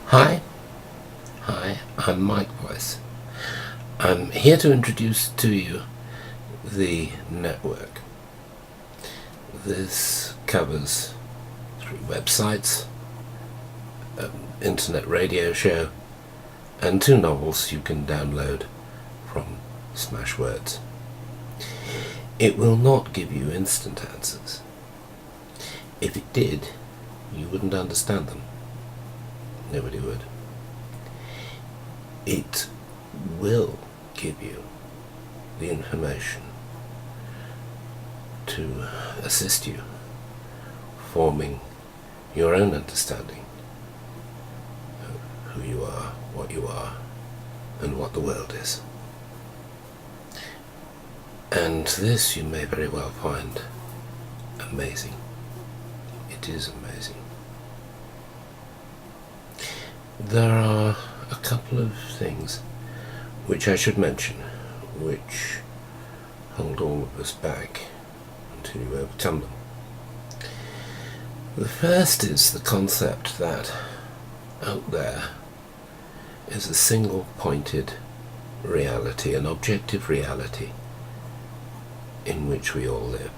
Hi, I'm Mike Weiss. I'm here to introduce to you the network. This covers 3 websites, an internet radio show, and 2 novels you can download from Smashwords. It will not give you instant answers. If it did, you wouldn't understand them. Nobody would. It will give you the information to assist you forming your own understanding of who you are, and what the world is. And this you may very well find amazing. It is amazing. There are a couple of things which I should mention, which hold all of us back until you overcome them. The first is the concept that out there is a single-pointed reality, an objective reality in which we all live.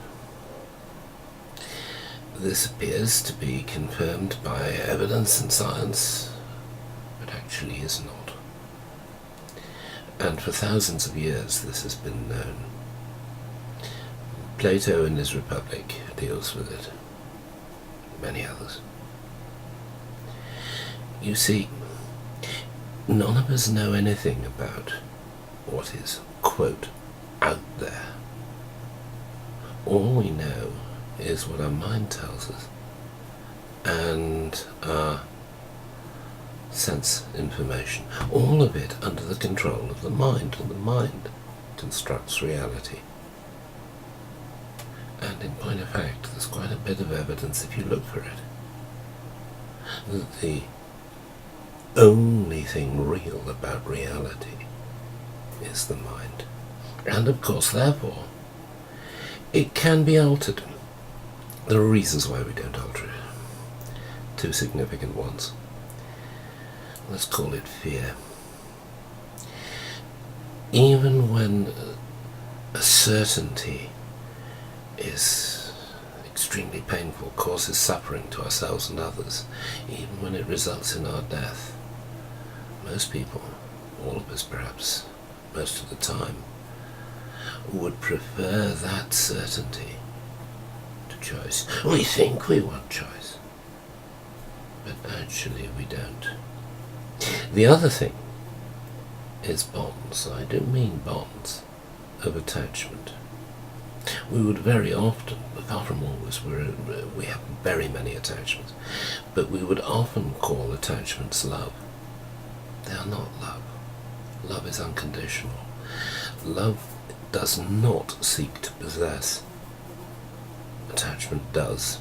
This appears to be confirmed by evidence and science, but actually is not. And for thousands of years this has been known. Plato in his Republic deals with it. Many others. You see, none of us know anything about what is, quote, out there. All we know is what our mind tells us, and our sense information, all of it under the control of the mind, and the mind constructs reality. And in point of fact, there's quite a bit of evidence, if you look for it, that the only thing real about reality is the mind. And of course, therefore, it can be altered. There are reasons why we don't alter it. 2 significant ones. Let's call it fear. Even when a certainty is extremely painful, causes suffering to ourselves and others, even when it results in our death, most people, all of us perhaps, most of the time, would prefer that certainty to choice. We think we want choice, but actually we don't. The other thing is bonds. I do mean bonds of attachment. We would very often, far from always, we have very many attachments, but we would often call attachments love. They are not love. Love is unconditional. Love does not seek to possess. Attachment does.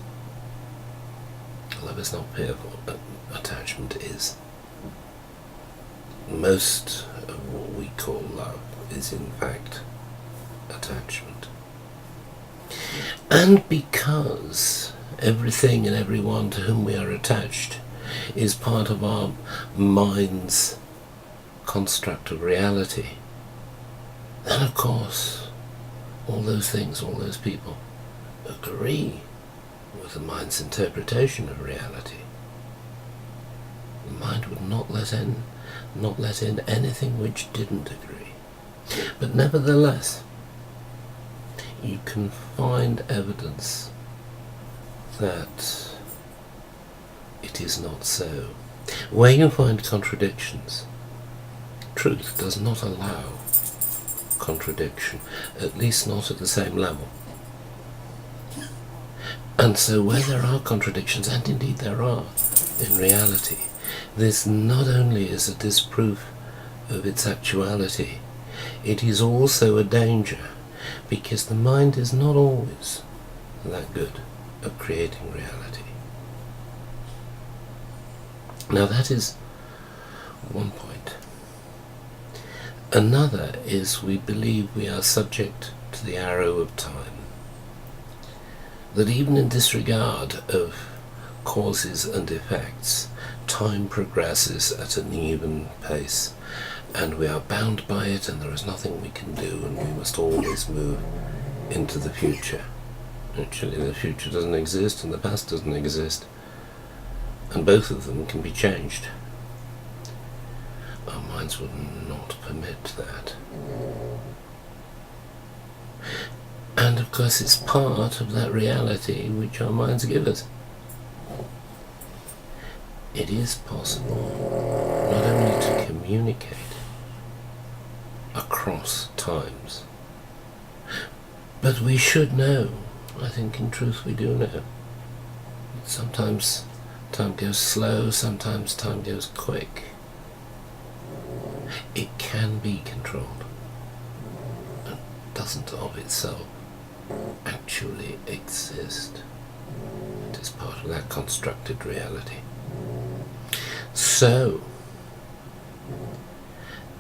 Love is not fearful, but attachment is. Most of what we call love is in fact attachment. And because everything and everyone to whom we are attached is part of our mind's construct of reality, then of course all those things, all those people agree with the mind's interpretation of reality. The mind would not let in anything which didn't agree. But nevertheless, you can find evidence that it is not so. Where you find contradictions, truth does not allow contradiction, at least not at the same level. And so where there are contradictions, and indeed there are in reality, this not only is a disproof of its actuality, it is also a danger, because the mind is not always that good at creating reality. Now that is one point. Another is we believe we are subject to the arrow of time. That even in disregard of causes and effects, time progresses at an even pace, and we are bound by it, and there is nothing we can do, and we must always move into the future. Actually, the future doesn't exist and the past doesn't exist, and both of them can be changed. Our minds would not permit that. And of course it's part of that reality which our minds give us. It is possible not only to communicate across times, but we should know, I think in truth we do know, sometimes time goes slow, sometimes time goes quick. It can be controlled, and doesn't of itself actually exist. It is part of that constructed reality. So,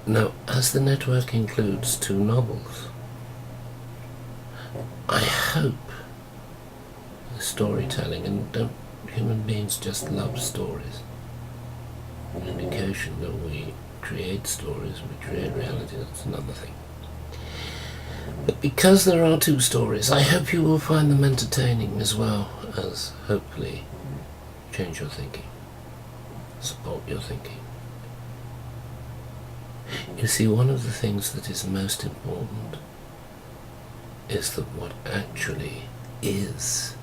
now as the network includes 2 novels, I hope the storytelling, and don't human beings just love stories, an indication that we create stories, we create reality, that's another thing. But because there are 2 stories, I hope you will find them entertaining as well as hopefully change your thinking, support your thinking. You see, one of the things that is most important is that what actually is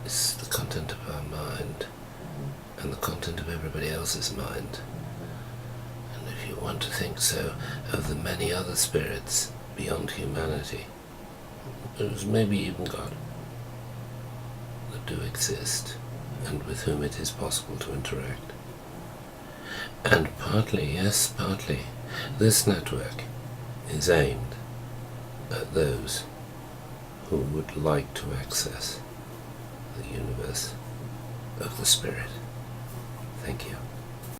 the content of our mind and the content of everybody else's mind. And if you want to think so of the many other spirits beyond humanity, there's maybe even God, that do exist and with whom it is possible to interact. And partly, yes, partly, this network is aimed at those who would like to access the universe of the spirit. Thank you.